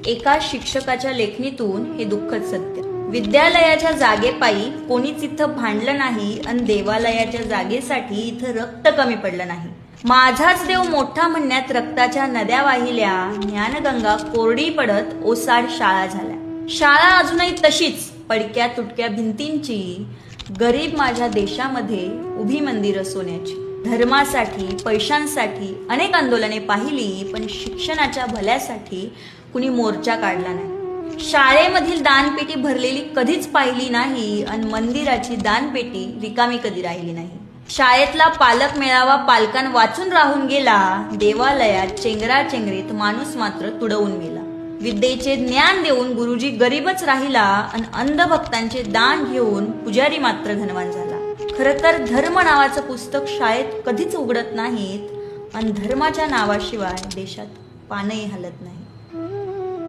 एका शिक्षकाच्या लेखणीतून हे दुःखद सत्य. विद्यालयाच्या जागेपायी कोणीच इथं भांडलं नाही आणि देवालयाच्या जागेसाठी इथं रक्त कमी पडलं नाही. माझाच देव मोठा म्हणण्यात रक्ताच्या नद्या वाहिल्या, ज्ञानगंगा कोरडी पडत ओसाड शाळा झाल्या. शाळा अजूनही तशीच पडक्या तुटक्या भिंतींची, गरीब माझ्या देशामध्ये उभी मंदिरं सोन्याची. धर्मासाठी पैशांसाठी अनेक आंदोलने पाहिली, पण शिक्षणाच्या भल्यासाठी कुणी मोर्चा काढला नाही. शाळेमधील दानपेटी भरलेली कधीच पाहिली नाही आणि मंदिराची दानपेटी रिकामी कधी राहिली नाही. शाळेतला पालक मेळावा पालकां वाचून राहून गेला, देवालयात चेंगराचेंगरीत माणूस मात्र तुडवून मेला. विद्येचे ज्ञान देऊन गुरुजी गरीबच राहिला आणि अंधभक्तांचे दान घेऊन पुजारी मात्र धनवान झाला. खरं तर धर्म नावाचं पुस्तक शाळेत कधीच उघडत नाहीत आणि धर्माच्या नावाशिवाय देशात पानही हलत नाही.